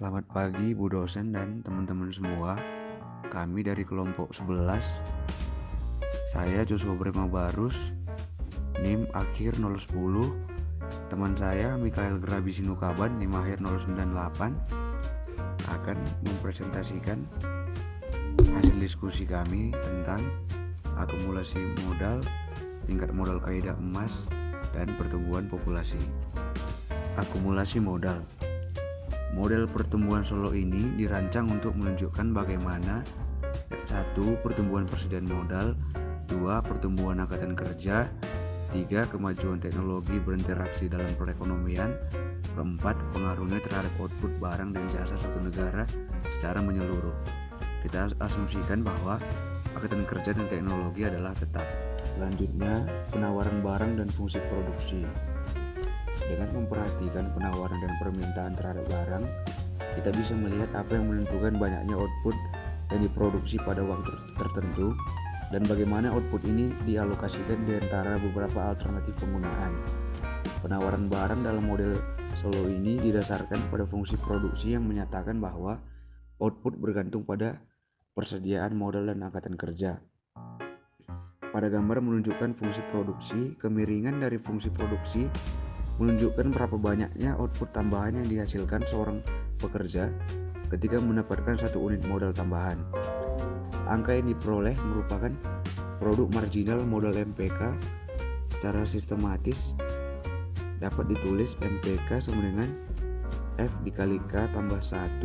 Selamat pagi Bu dosen dan teman-teman semua. Kami dari kelompok 11. Saya Joshua Brema Barus, NIM akhir 010. Teman saya Mikael Gerabi Sinukaban, NIM akhir 098, akan mempresentasikan hasil diskusi kami tentang akumulasi modal, tingkat modal kaidah emas, dan pertumbuhan populasi. Akumulasi modal. Model pertumbuhan Solo ini dirancang untuk menunjukkan bagaimana 1. Pertumbuhan persediaan modal, 2. Pertumbuhan angkatan kerja, 3. Kemajuan teknologi berinteraksi dalam perekonomian, 4. Pengaruhnya terhadap output barang dan jasa suatu negara secara menyeluruh. Kita asumsikan bahwa angkatan kerja dan teknologi adalah tetap. Selanjutnya, penawaran barang dan fungsi produksi. Dengan memperhatikan penawaran dan permintaan terhadap barang, kita bisa melihat apa yang menentukan banyaknya output yang diproduksi pada waktu tertentu dan bagaimana output ini dialokasikan di antara beberapa alternatif penggunaan. Penawaran barang dalam model Solo ini didasarkan pada fungsi produksi yang menyatakan bahwa output bergantung pada persediaan modal dan angkatan kerja. Pada gambar menunjukkan fungsi produksi, kemiringan dari fungsi produksi menunjukkan berapa banyaknya output tambahan yang dihasilkan seorang pekerja ketika mendapatkan 1 unit modal tambahan. Angka yang diperoleh merupakan produk marginal modal MPK. Secara sistematis dapat ditulis MPK sama dengan F dikali K tambah 1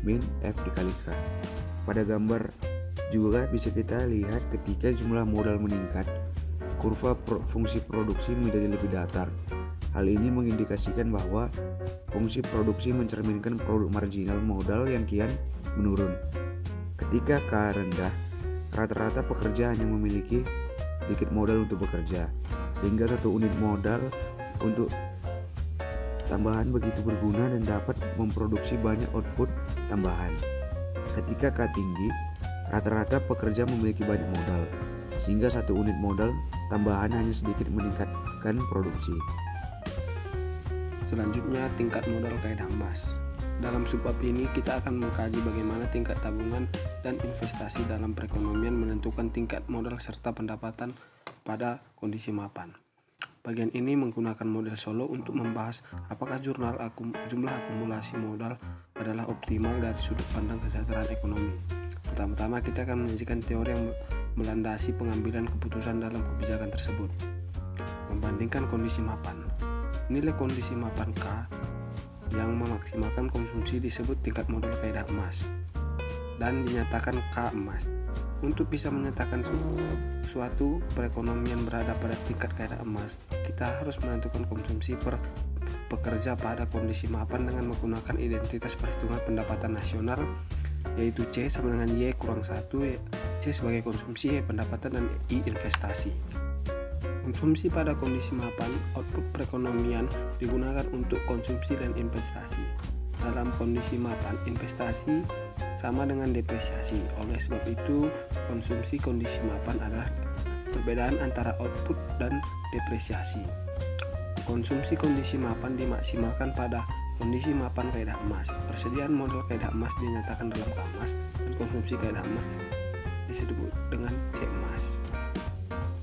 min F dikali K. Pada gambar juga bisa kita lihat ketika jumlah modal meningkat, kurva fungsi produksi menjadi lebih datar. Hal ini mengindikasikan bahwa fungsi produksi mencerminkan produk marginal modal yang kian menurun. Ketika K rendah, rata-rata pekerja hanya memiliki sedikit modal untuk bekerja, sehingga 1 unit modal untuk tambahan begitu berguna dan dapat memproduksi banyak output tambahan. Ketika K tinggi, rata-rata pekerja memiliki banyak modal, sehingga 1 unit modal tambahan hanya sedikit meningkatkan produksi. Selanjutnya, tingkat modal kaidah emas. Dalam subbab ini kita akan mengkaji bagaimana tingkat tabungan dan investasi dalam perekonomian menentukan tingkat modal serta pendapatan pada kondisi mapan. Bagian ini menggunakan model Solo untuk membahas apakah jumlah akumulasi modal adalah optimal dari sudut pandang kesejahteraan ekonomi. Pertama-tama kita akan menyajikan teori yang melandasi pengambilan keputusan dalam kebijakan tersebut. Membandingkan kondisi mapan. Nilai kondisi mapan K yang memaksimalkan konsumsi disebut tingkat modal kaidah emas dan dinyatakan K emas. Untuk bisa menyatakan suatu perekonomian berada pada tingkat kaidah emas, kita harus menentukan konsumsi per pekerja pada kondisi mapan dengan menggunakan identitas perhitungan pendapatan nasional, yaitu C sama dengan Y kurang 1, C sebagai konsumsi, Y pendapatan, dan I investasi. Konsumsi pada kondisi mapan, output perekonomian digunakan untuk konsumsi dan investasi. Dalam kondisi mapan, investasi sama dengan depresiasi. Oleh sebab itu, konsumsi kondisi mapan adalah perbedaan antara output dan depresiasi. Konsumsi kondisi mapan dimaksimalkan pada kondisi mapan kaidah emas. Persediaan modal kaidah emas dinyatakan dalam K emas dan konsumsi kaidah emas disebut dengan C emas.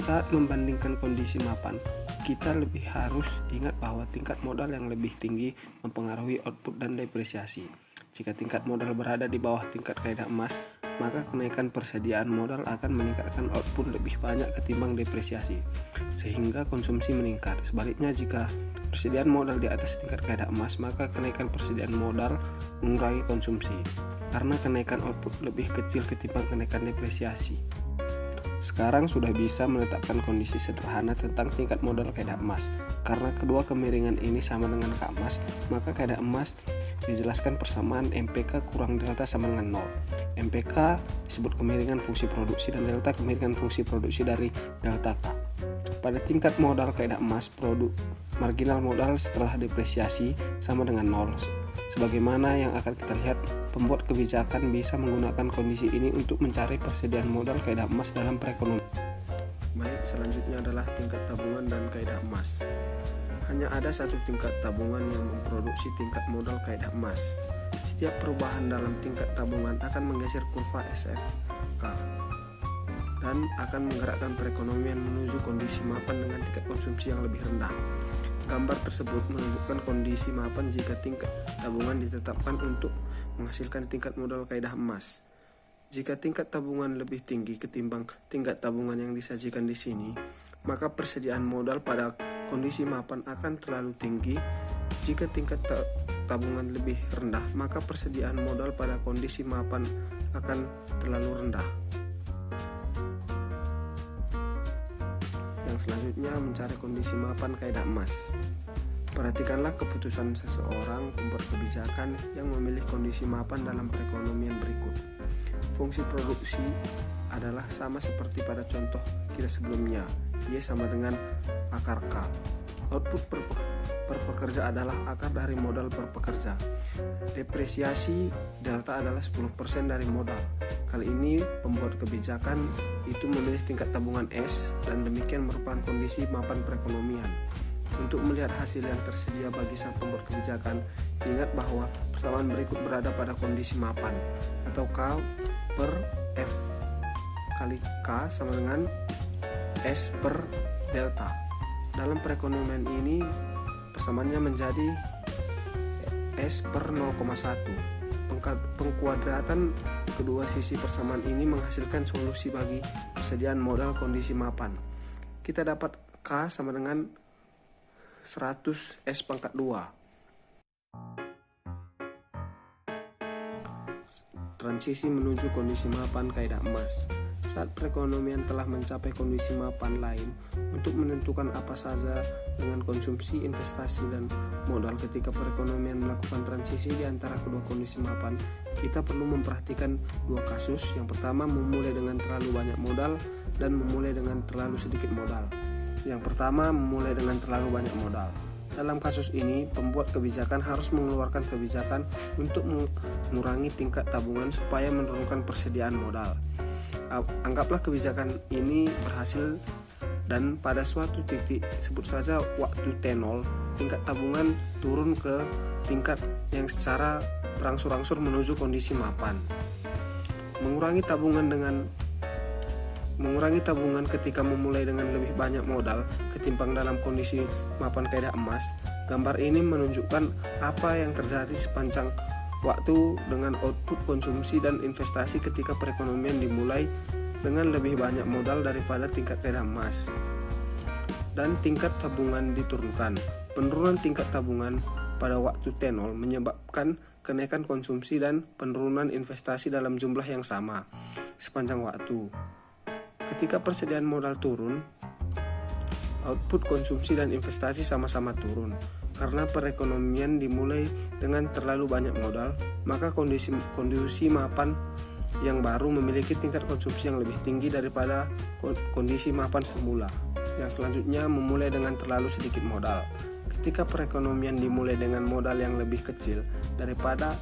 Saat membandingkan kondisi mapan, kita lebih harus ingat bahwa tingkat modal yang lebih tinggi mempengaruhi output dan depresiasi. Jika tingkat modal berada di bawah tingkat kaidah emas, maka kenaikan persediaan modal akan meningkatkan output lebih banyak ketimbang depresiasi, sehingga konsumsi meningkat. Sebaliknya, jika persediaan modal di atas tingkat kaidah emas, maka kenaikan persediaan modal mengurangi konsumsi, karena kenaikan output lebih kecil ketimbang kenaikan depresiasi. Sekarang sudah bisa menetapkan kondisi sederhana tentang tingkat modal kaidah emas. Karena kedua kemiringan ini sama dengan K emas, maka kaidah emas dijelaskan persamaan MPK kurang delta sama dengan 0. MPK disebut kemiringan fungsi produksi dan delta kemiringan fungsi produksi dari delta K. Pada tingkat modal kaidah emas, produk marginal modal setelah depresiasi sama dengan 0. Sebagaimana yang akan kita lihat, pembuat kebijakan bisa menggunakan kondisi ini untuk mencari persediaan modal kaidah emas dalam perekonomian. Baik, selanjutnya adalah tingkat tabungan dan kaidah emas. Hanya ada satu tingkat tabungan yang memproduksi tingkat modal kaidah emas. Setiap perubahan dalam tingkat tabungan akan menggeser kurva SFK dan akan menggerakkan perekonomian menuju kondisi mapan dengan tingkat konsumsi yang lebih rendah. Gambar tersebut menunjukkan kondisi mapan jika tingkat tabungan ditetapkan untuk menghasilkan tingkat modal kaidah emas. Jika tingkat tabungan lebih tinggi ketimbang tingkat tabungan yang disajikan di sini, maka persediaan modal pada kondisi mapan akan terlalu tinggi. Jika tingkat tabungan lebih rendah, maka persediaan modal pada kondisi mapan akan terlalu rendah. Yang selanjutnya, mencari kondisi mapan kaidah emas. Perhatikanlah keputusan seseorang pembuat kebijakan yang memilih kondisi mapan dalam perekonomian berikut. Fungsi produksi adalah sama seperti pada contoh kita sebelumnya, Y sama dengan akar K. Output per pekerja adalah akar dari modal per pekerja. Depresiasi delta adalah 10% dari modal. Kali ini pembuat kebijakan itu memilih tingkat tabungan S dan demikian merupakan kondisi mapan perekonomian. Untuk melihat hasil yang tersedia bagi sang pembuat kebijakan, ingat bahwa persamaan berikut berada pada kondisi mapan atau K per F kali K sama dengan S per delta. Dalam perekonomian ini persamaannya menjadi S per 0,1. Pengkuadratan kedua sisi persamaan ini menghasilkan solusi bagi persediaan modal kondisi mapan. Kita dapat K sama dengan 100 S pangkat 2. Transisi menuju kondisi mapan kaidah emas. Saat perekonomian telah mencapai kondisi mapan lain, untuk menentukan apa saja dengan konsumsi, investasi, dan modal ketika perekonomian melakukan transisi di antara kedua kondisi mapan, kita perlu memperhatikan dua kasus. Yang pertama, memulai dengan terlalu banyak modal dan memulai dengan terlalu sedikit modal. Yang pertama, memulai dengan terlalu banyak modal. Dalam kasus ini, pembuat kebijakan harus mengeluarkan kebijakan untuk mengurangi tingkat tabungan supaya menurunkan persediaan modal. Anggaplah kebijakan ini berhasil dan pada suatu titik, sebut saja waktu T0, tingkat tabungan turun ke tingkat yang secara berangsur-angsur menuju kondisi mapan. Mengurangi tabungan ketika memulai dengan lebih banyak modal ketimbang dalam kondisi mapan kaidah emas. Gambar ini menunjukkan apa yang terjadi sepanjang waktu dengan output konsumsi dan investasi ketika perekonomian dimulai dengan lebih banyak modal daripada tingkat kaidah emas dan tingkat tabungan diturunkan. Penurunan tingkat tabungan pada waktu T0 menyebabkan kenaikan konsumsi dan penurunan investasi dalam jumlah yang sama sepanjang waktu. Ketika persediaan modal turun, output konsumsi dan investasi sama-sama turun. Karena perekonomian dimulai dengan terlalu banyak modal, maka kondisi mapan yang baru memiliki tingkat konsumsi yang lebih tinggi daripada kondisi mapan semula. Yang selanjutnya, memulai dengan terlalu sedikit modal. Ketika perekonomian dimulai dengan modal yang lebih kecil daripada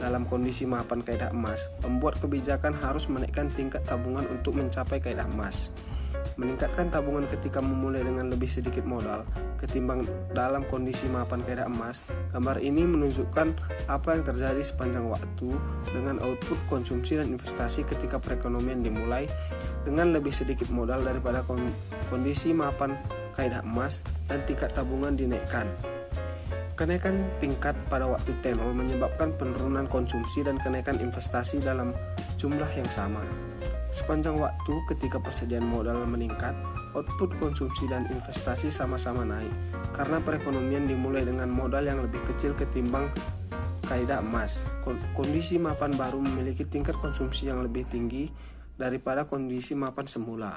dalam kondisi mapan kaidah emas, pembuat kebijakan harus menaikkan tingkat tabungan untuk mencapai kaidah emas. Meningkatkan tabungan ketika memulai dengan lebih sedikit modal ketimbang dalam kondisi mapan kaidah emas. Gambar ini menunjukkan apa yang terjadi sepanjang waktu dengan output konsumsi dan investasi ketika perekonomian dimulai dengan lebih sedikit modal daripada kondisi mapan kaidah emas dan tingkat tabungan dinaikkan. Kenaikan tingkat pada waktu T0 menyebabkan penurunan konsumsi dan kenaikan investasi dalam jumlah yang sama. Sepanjang waktu ketika persediaan modal meningkat, output konsumsi dan investasi sama-sama naik karena perekonomian dimulai dengan modal yang lebih kecil ketimbang kaidah emas. Kondisi mapan baru memiliki tingkat konsumsi yang lebih tinggi daripada kondisi mapan semula.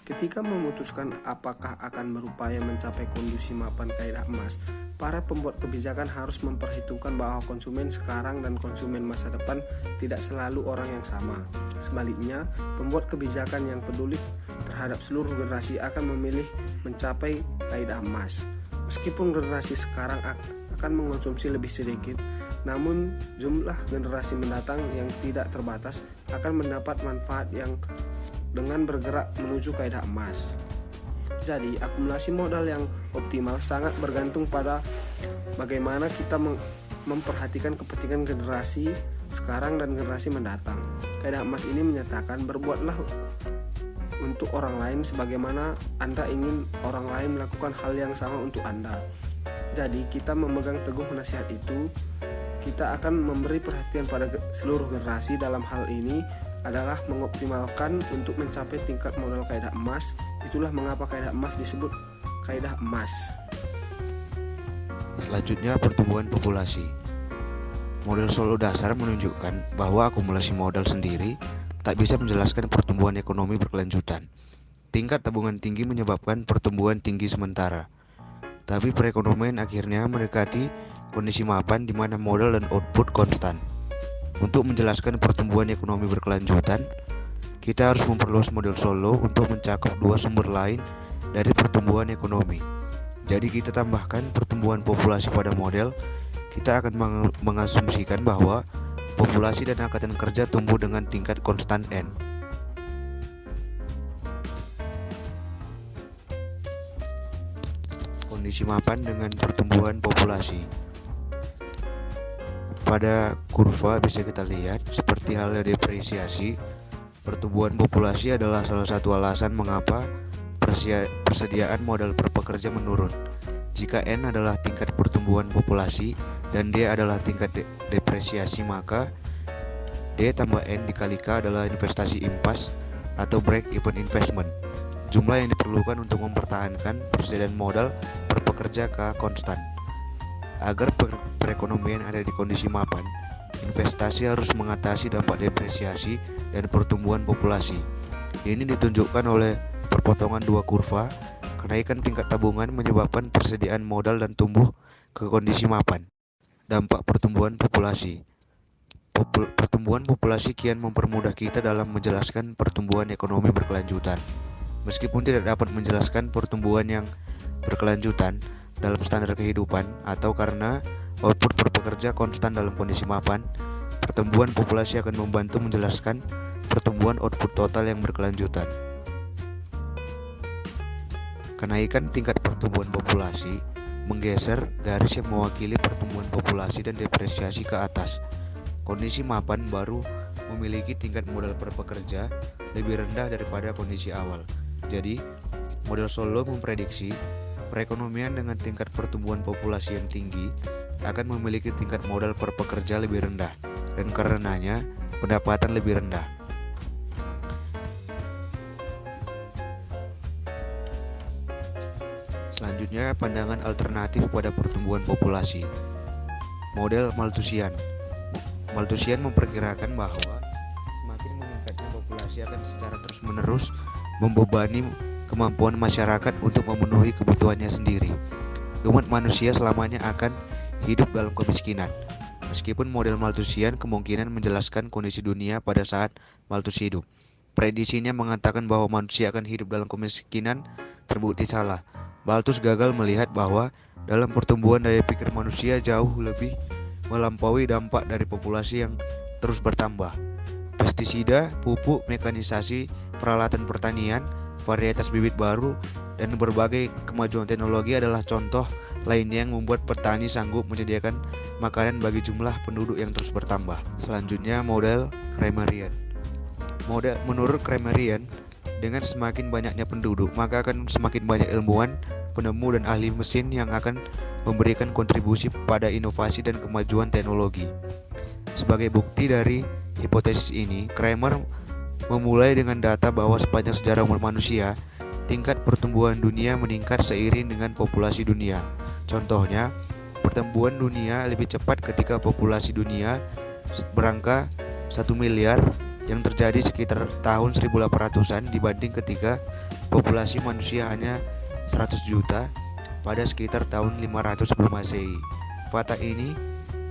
Ketika memutuskan apakah akan berupaya mencapai kondisi mapan kaidah emas, para pembuat kebijakan harus memperhitungkan bahwa konsumen sekarang dan konsumen masa depan tidak selalu orang yang sama. Sebaliknya, pembuat kebijakan yang peduli terhadap seluruh generasi akan memilih mencapai kaidah emas. Meskipun generasi sekarang akan mengonsumsi lebih sedikit, namun jumlah generasi mendatang yang tidak terbatas akan mendapat manfaat yang dengan bergerak menuju kaidah emas. Jadi, akumulasi modal yang optimal sangat bergantung pada bagaimana kita memperhatikan kepentingan generasi sekarang dan generasi mendatang. Kaidah emas ini menyatakan berbuatlah untuk orang lain sebagaimana Anda ingin orang lain melakukan hal yang sama untuk Anda. Jadi, kita memegang teguh nasihat itu, kita akan memberi perhatian pada seluruh generasi. Dalam hal ini adalah mengoptimalkan untuk mencapai tingkat modal kaidah emas. Itulah mengapa kaidah emas disebut kaidah emas. Selanjutnya, pertumbuhan populasi. Model Solow dasar menunjukkan bahwa akumulasi modal sendiri tak bisa menjelaskan pertumbuhan ekonomi berkelanjutan. Tingkat tabungan tinggi menyebabkan pertumbuhan tinggi sementara. Tapi perekonomian akhirnya mendekati kondisi mapan di mana modal dan output konstan. Untuk menjelaskan pertumbuhan ekonomi berkelanjutan, kita harus memperluas model Solow untuk mencakup dua sumber lain dari pertumbuhan ekonomi. Jadi kita tambahkan pertumbuhan populasi pada model, kita akan mengasumsikan bahwa populasi dan angkatan kerja tumbuh dengan tingkat konstan N. Kondisi mapan dengan pertumbuhan populasi. Pada kurva bisa kita lihat, seperti halnya depresiasi, pertumbuhan populasi adalah salah satu alasan mengapa persediaan modal per pekerja menurun. Jika N adalah tingkat pertumbuhan populasi dan D adalah tingkat depresiasi, maka D tambah N dikali K adalah investasi impas atau break-even investment. Jumlah yang diperlukan untuk mempertahankan persediaan modal per pekerja K konstan. Agar perekonomian ada di kondisi mapan, investasi harus mengatasi dampak depresiasi dan pertumbuhan populasi. Ini ditunjukkan oleh perpotongan dua kurva. Kenaikan tingkat tabungan menyebabkan persediaan modal dan tumbuh ke kondisi mapan. Dampak pertumbuhan populasi. Pertumbuhan populasi kian mempermudah kita dalam menjelaskan pertumbuhan ekonomi berkelanjutan. Meskipun tidak dapat menjelaskan pertumbuhan yang berkelanjutan dalam standar kehidupan atau karena output per pekerja konstan dalam kondisi mapan, pertumbuhan populasi akan membantu menjelaskan pertumbuhan output total yang berkelanjutan. Kenaikan tingkat pertumbuhan populasi menggeser garis yang mewakili pertumbuhan populasi dan depresiasi ke atas. Kondisi mapan baru memiliki tingkat modal per pekerja lebih rendah daripada kondisi awal. Jadi, model Solow memprediksi perekonomian dengan tingkat pertumbuhan populasi yang tinggi akan memiliki tingkat modal per pekerja lebih rendah dan karenanya pendapatan lebih rendah. Selanjutnya, pandangan alternatif pada pertumbuhan populasi. Model Malthusian. Malthusian memperkirakan bahwa semakin meningkatnya populasi akan secara terus-menerus membebani kemampuan masyarakat untuk memenuhi kebutuhannya sendiri. Umat manusia selamanya akan hidup dalam kemiskinan. Meskipun model Malthusian kemungkinan menjelaskan kondisi dunia pada saat Malthus hidup, prediksinya mengatakan bahwa manusia akan hidup dalam kemiskinan terbukti salah. Malthus gagal melihat bahwa dalam pertumbuhan daya pikir manusia jauh lebih melampaui dampak dari populasi yang terus bertambah. Pestisida, pupuk, mekanisasi, peralatan pertanian, varietas bibit baru, dan berbagai kemajuan teknologi adalah contoh lainnya yang membuat petani sanggup menyediakan makanan bagi jumlah penduduk yang terus bertambah. Selanjutnya, model Kramerian. Menurut Kramerian, dengan semakin banyaknya penduduk, maka akan semakin banyak ilmuwan, penemu, dan ahli mesin yang akan memberikan kontribusi pada inovasi dan kemajuan teknologi. Sebagai bukti dari hipotesis ini, Kramer memulai dengan data bahwa sepanjang sejarah umat manusia, tingkat pertumbuhan dunia meningkat seiring dengan populasi dunia. Contohnya, pertumbuhan dunia lebih cepat ketika populasi dunia berangka 1 miliar yang terjadi sekitar tahun 1800-an dibanding ketika populasi manusia hanya 100 juta pada sekitar tahun 500 sebelum Masehi. Fakta ini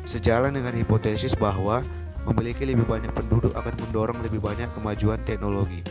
sejalan dengan hipotesis bahwa memiliki lebih banyak penduduk akan mendorong lebih banyak kemajuan teknologi.